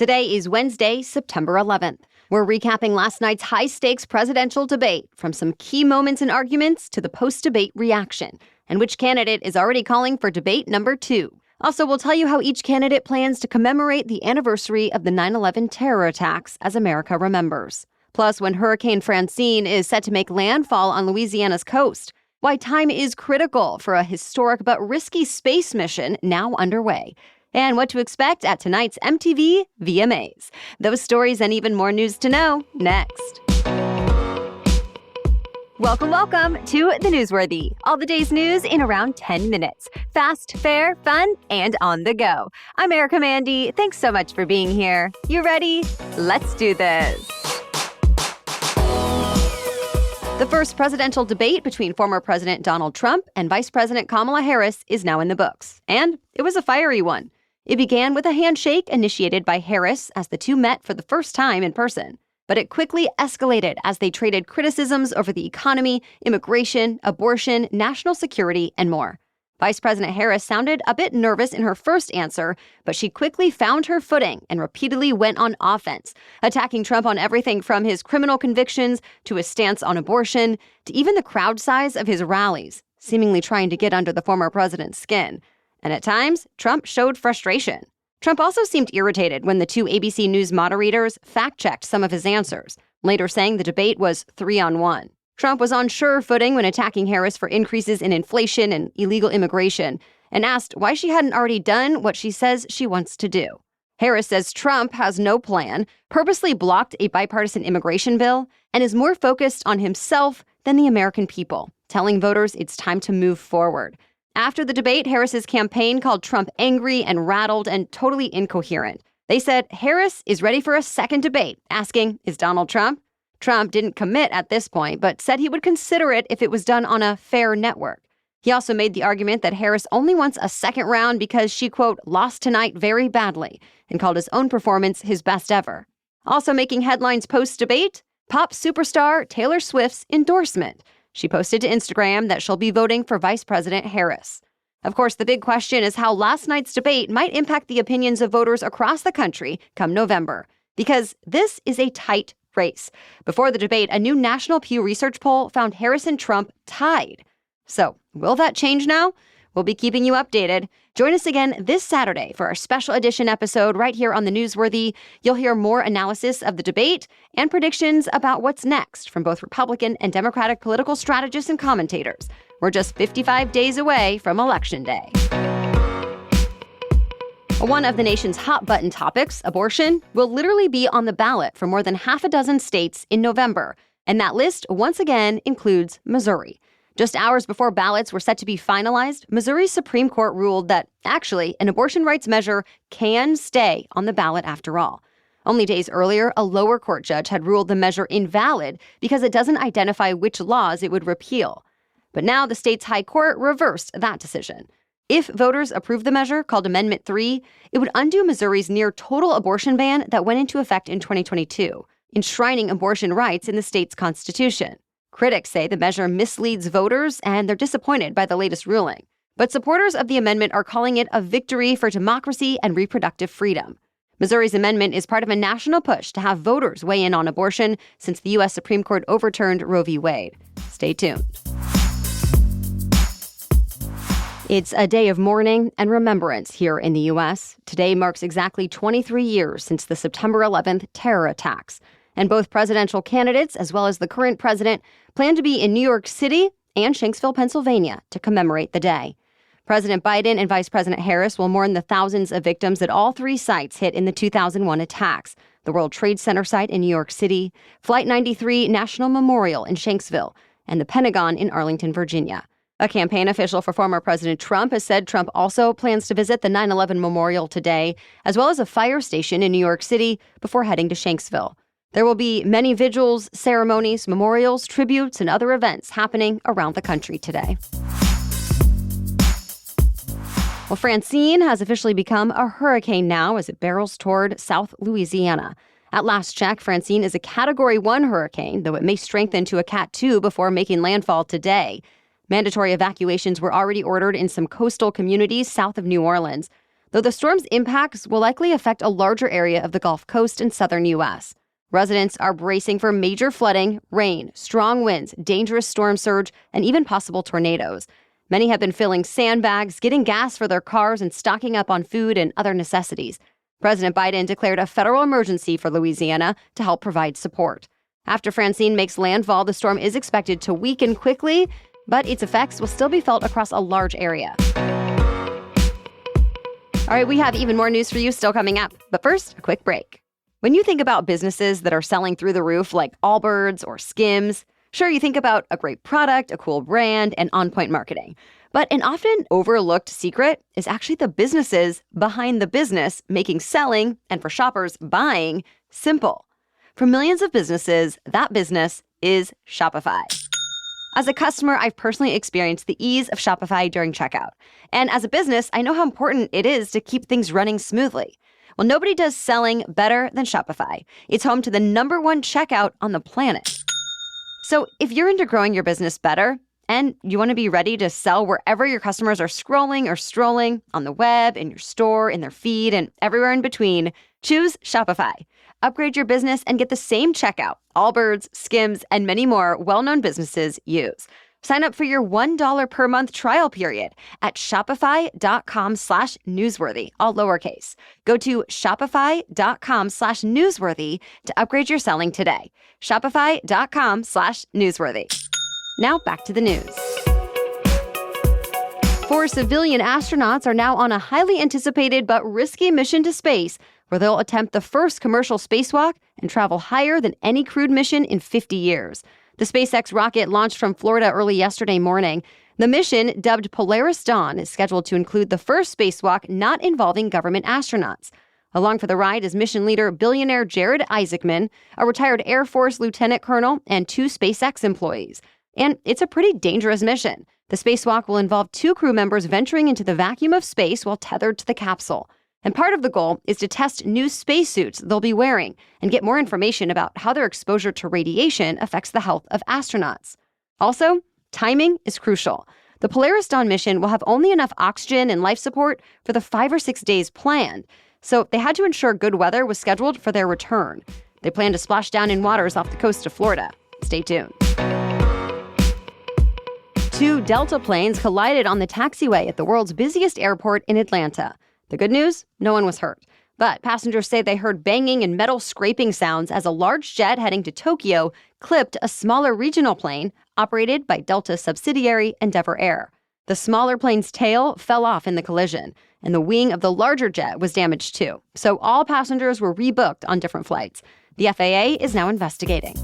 Today is Wednesday, September 11th. We're recapping last night's high-stakes presidential debate, from some key moments and arguments to the post-debate reaction, and which candidate is already calling for debate number 2. Also, we'll tell you how each candidate plans to commemorate the anniversary of the 9/11 terror attacks as America remembers. Plus, when Hurricane Francine is set to make landfall on Louisiana's coast, why time is critical for a historic but risky space mission now underway, and what to expect at tonight's MTV VMAs. Those stories and even more news to know next. Welcome to The Newsworthy. All the day's news in around 10 minutes. Fast, fair, fun, and on the go. I'm Erica Mandy. Thanks so much for being here. You ready? Let's do this. The first presidential debate between former President Donald Trump and Vice President Kamala Harris is now in the books, and it was a fiery one. It began with a handshake initiated by Harris as the two met for the first time in person. But it quickly escalated as they traded criticisms over the economy, immigration, abortion, national security, and more. Vice President Harris sounded a bit nervous in her first answer, but she quickly found her footing and repeatedly went on offense, attacking Trump on everything from his criminal convictions to his stance on abortion to even the crowd size of his rallies, seemingly trying to get under the former president's skin. And at times, Trump showed frustration. Trump also seemed irritated when the two ABC News moderators fact-checked some of his answers, later saying the debate was 3-on-1. Trump was on sure footing when attacking Harris for increases in inflation and illegal immigration, and asked why she hadn't already done what she says she wants to do. Harris says Trump has no plan, purposely blocked a bipartisan immigration bill, and is more focused on himself than the American people, telling voters it's time to move forward. After the debate, Harris's campaign called Trump angry and rattled and totally incoherent. They said Harris is ready for a second debate, asking, is Donald Trump? Trump didn't commit at this point, but said he would consider it if it was done on a fair network. He also made the argument that Harris only wants a second round because she, quote, lost tonight very badly, and called his own performance his best ever. Also making headlines post-debate, pop superstar Taylor Swift's endorsement. She posted to Instagram that she'll be voting for Vice President Harris. Of course, the big question is how last night's debate might impact the opinions of voters across the country come November, because this is a tight race. Before the debate, a new National Pew Research poll found Harris and Trump tied. So, will that change now? We'll be keeping you updated. Join us again this Saturday for our special edition episode right here on The Newsworthy. You'll hear more analysis of the debate and predictions about what's next from both Republican and Democratic political strategists and commentators. We're just 55 days away from Election Day. One of the nation's hot-button topics, abortion, will literally be on the ballot for more than half a dozen states in November. And that list, once again, includes Missouri. Just hours before ballots were set to be finalized, Missouri's Supreme Court ruled that, actually, an abortion rights measure can stay on the ballot after all. Only days earlier, a lower court judge had ruled the measure invalid because it doesn't identify which laws it would repeal. But now the state's high court reversed that decision. If voters approve the measure, called Amendment 3, it would undo Missouri's near-total abortion ban that went into effect in 2022, enshrining abortion rights in the state's constitution. Critics say the measure misleads voters, and they're disappointed by the latest ruling. But supporters of the amendment are calling it a victory for democracy and reproductive freedom. Missouri's amendment is part of a national push to have voters weigh in on abortion since the U.S. Supreme Court overturned Roe v. Wade. Stay tuned. It's a day of mourning and remembrance here in the U.S. Today marks exactly 23 years since the September 11th terror attacks. And both presidential candidates, as well as the current president, plan to be in New York City and Shanksville, Pennsylvania, to commemorate the day. President Biden and Vice President Harris will mourn the thousands of victims at all three sites hit in the 2001 attacks: the World Trade Center site in New York City, Flight 93 National Memorial in Shanksville, and the Pentagon in Arlington, Virginia. A campaign official for former President Trump has said Trump also plans to visit the 9/11 memorial today, as well as a fire station in New York City before heading to Shanksville. There will be many vigils, ceremonies, memorials, tributes, and other events happening around the country today. Well, Francine has officially become a hurricane now as it barrels toward South Louisiana. At last check, Francine is a Category 1 hurricane, though it may strengthen to a Cat 2 before making landfall today. Mandatory evacuations were already ordered in some coastal communities south of New Orleans. though the storm's impacts will likely affect a larger area of the Gulf Coast and southern U.S. Residents are bracing for major flooding, rain, strong winds, dangerous storm surge, and even possible tornadoes. Many have been filling sandbags, getting gas for their cars, and stocking up on food and other necessities. President Biden declared a federal emergency for Louisiana to help provide support. After Francine makes landfall, the storm is expected to weaken quickly, but its effects will still be felt across a large area. All right, we have even more news for you still coming up. But first, a quick break. When you think about businesses that are selling through the roof like Allbirds or Skims, sure, you think about a great product, a cool brand, and on-point marketing. But an often overlooked secret is actually the businesses behind the business making selling, and for shoppers, buying, simple. For millions of businesses, that business is Shopify. As a customer, I've personally experienced the ease of Shopify during checkout. And as a business, I know how important it is to keep things running smoothly. Well, nobody does selling better than Shopify. It's home to the #1 checkout on the planet. So if you're into growing your business better, and you want to be ready to sell wherever your customers are scrolling or strolling, on the web, in your store, in their feed, and everywhere in between, choose Shopify. Upgrade your business and get the same checkout Allbirds, Skims, and many more well-known businesses use. Sign up for your $1 per month trial period at shopify.com/newsworthy, all lowercase. Go to shopify.com/newsworthy to upgrade your selling today. Shopify.com/newsworthy. Now back to the news. 4 civilian astronauts are now on a highly anticipated but risky mission to space, where they'll attempt the first commercial spacewalk and travel higher than any crewed mission in 50 years. The SpaceX rocket launched from Florida early yesterday morning. The mission, dubbed Polaris Dawn, is scheduled to include the first spacewalk not involving government astronauts. Along for the ride is mission leader billionaire Jared Isaacman, a retired Air Force lieutenant colonel, and 2 SpaceX employees. And it's a pretty dangerous mission. The spacewalk will involve 2 crew members venturing into the vacuum of space while tethered to the capsule. And part of the goal is to test new spacesuits they'll be wearing and get more information about how their exposure to radiation affects the health of astronauts. Also, timing is crucial. The Polaris Dawn mission will have only enough oxygen and life support for the 5 or 6 days planned, so they had to ensure good weather was scheduled for their return. They plan to splash down in waters off the coast of Florida. Stay tuned. 2 Delta planes collided on the taxiway at the world's busiest airport in Atlanta. The good news? No one was hurt. But passengers say they heard banging and metal scraping sounds as a large jet heading to Tokyo clipped a smaller regional plane operated by Delta subsidiary Endeavor Air. The smaller plane's tail fell off in the collision, and the wing of the larger jet was damaged too. So all passengers were rebooked on different flights. The FAA is now investigating.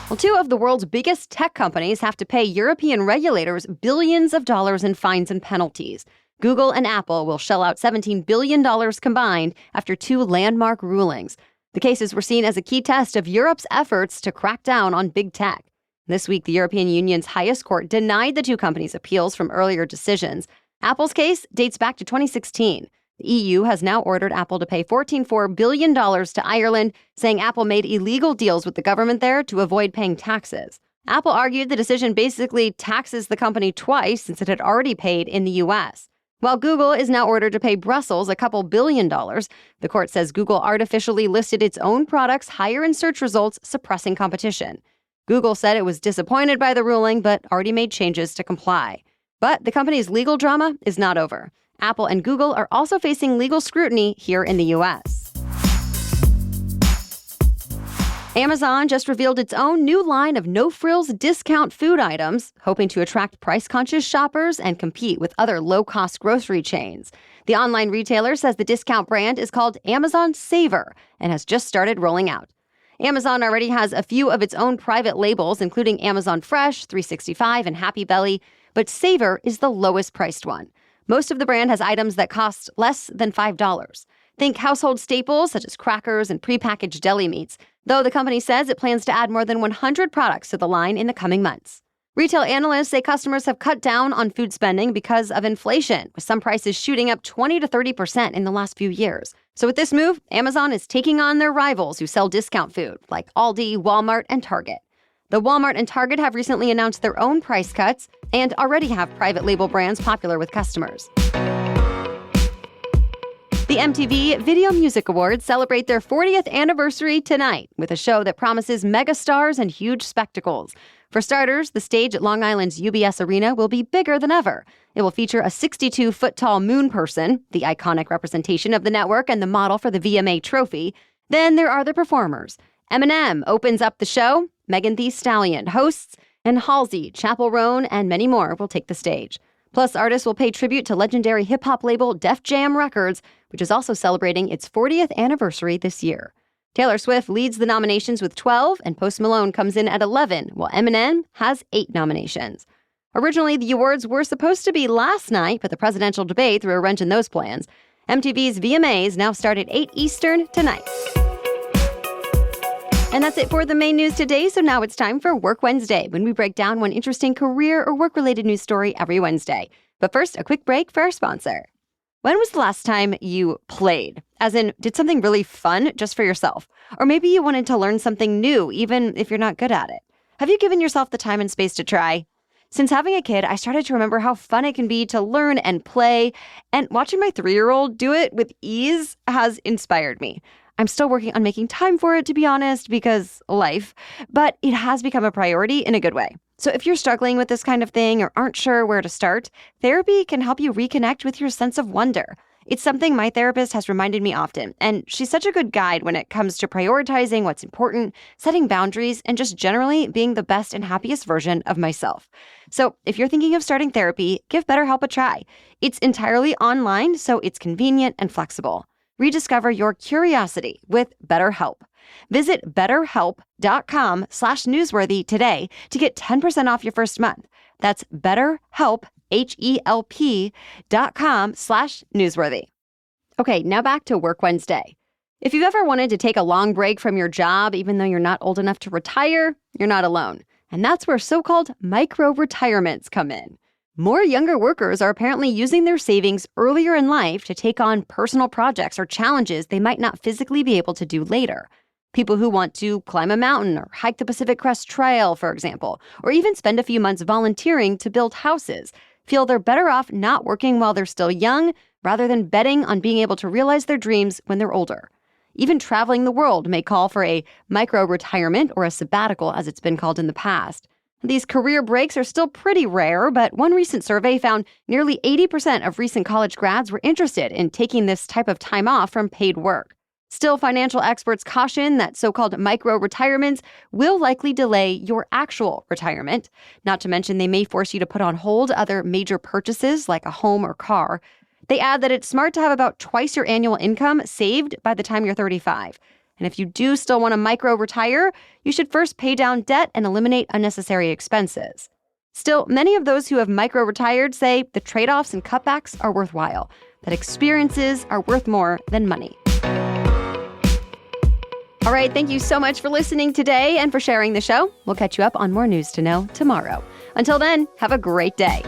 Well, 2 of the world's biggest tech companies have to pay European regulators billions of dollars in fines and penalties. Google and Apple will shell out $17 billion combined after 2 landmark rulings. The cases were seen as a key test of Europe's efforts to crack down on big tech. This week, the European Union's highest court denied the 2 companies' appeals from earlier decisions. Apple's case dates back to 2016. The EU has now ordered Apple to pay $14.4 billion to Ireland, saying Apple made illegal deals with the government there to avoid paying taxes. Apple argued the decision basically taxes the company twice since it had already paid in the U.S. While Google is now ordered to pay Brussels a couple $2 billion, the court says Google artificially listed its own products higher in search results, suppressing competition. Google said it was disappointed by the ruling, but already made changes to comply. But the company's legal drama is not over. Apple and Google are also facing legal scrutiny here in the U.S. Amazon just revealed its own new line of no-frills discount food items, hoping to attract price-conscious shoppers and compete with other low-cost grocery chains. The online retailer says the discount brand is called Amazon Savor and has just started rolling out. Amazon already has a few of its own private labels, including Amazon Fresh, 365, and Happy Belly, but Savor is the lowest-priced one. Most of the brand has items that cost less than $5. Think household staples such as crackers and prepackaged deli meats, though the company says it plans to add more than 100 products to the line in the coming months. Retail analysts say customers have cut down on food spending because of inflation, with some prices shooting up 20 to 30% in the last few years. So with this move, Amazon is taking on their rivals who sell discount food, like Aldi, Walmart, and Target. The Walmart and Target have recently announced their own price cuts and already have private label brands popular with customers. The MTV Video Music Awards celebrate their 40th anniversary tonight with a show that promises mega stars and huge spectacles. For starters, the stage at Long Island's UBS Arena will be bigger than ever. It will feature a 62-foot-tall moon person, the iconic representation of the network and the model for the VMA trophy. Then there are the performers. Eminem opens up the show, Megan Thee Stallion hosts, and Halsey, Chappell Roan, and many more will take the stage. Plus, artists will pay tribute to legendary hip-hop label Def Jam Records, which is also celebrating its 40th anniversary this year. Taylor Swift leads the nominations with 12, and Post Malone comes in at 11, while Eminem has 8 nominations. Originally, the awards were supposed to be last night, but the presidential debate threw a wrench in those plans. MTV's VMAs now start at 8 Eastern tonight. And that's it for the main news today, so now it's time for Work Wednesday, when we break down one interesting career or work-related news story every Wednesday. But first, a quick break for our sponsor. When was the last time you played? As in, did something really fun just for yourself? Or maybe you wanted to learn something new, even if you're not good at it. Have you given yourself the time and space to try? Since having a kid, I started to remember how fun it can be to learn and play, and watching my 3-year-old do it with ease has inspired me. I'm still working on making time for it, to be honest, because life, but it has become a priority in a good way. So if you're struggling with this kind of thing or aren't sure where to start, therapy can help you reconnect with your sense of wonder. It's something my therapist has reminded me often, and she's such a good guide when it comes to prioritizing what's important, setting boundaries, and just generally being the best and happiest version of myself. So if you're thinking of starting therapy, give BetterHelp a try. It's entirely online, so it's convenient and flexible. Rediscover your curiosity with BetterHelp. Visit betterhelp.com/newsworthy today to get 10% off your first month. That's BetterHelp, HELP.com/newsworthy. Okay, now back to Work Wednesday. If you've ever wanted to take a long break from your job, even though you're not old enough to retire, you're not alone. And that's where so-called micro-retirements come in. More younger workers are apparently using their savings earlier in life to take on personal projects or challenges they might not physically be able to do later. People who want to climb a mountain or hike the Pacific Crest Trail, for example, or even spend a few months volunteering to build houses, feel they're better off not working while they're still young rather than betting on being able to realize their dreams when they're older. Even traveling the world may call for a micro-retirement or a sabbatical, as it's been called in the past. These career breaks are still pretty rare, but one recent survey found nearly 80% of recent college grads were interested in taking this type of time off from paid work. Still, financial experts caution that so-called micro-retirements will likely delay your actual retirement. Not to mention, they may force you to put on hold other major purchases like a home or car. They add that it's smart to have about twice your annual income saved by the time you're 35. And if you do still want to micro-retire, you should first pay down debt and eliminate unnecessary expenses. Still, many of those who have micro-retired say the trade-offs and cutbacks are worthwhile, that experiences are worth more than money. All right, thank you so much for listening today and for sharing the show. We'll catch you up on more news to know tomorrow. Until then, have a great day.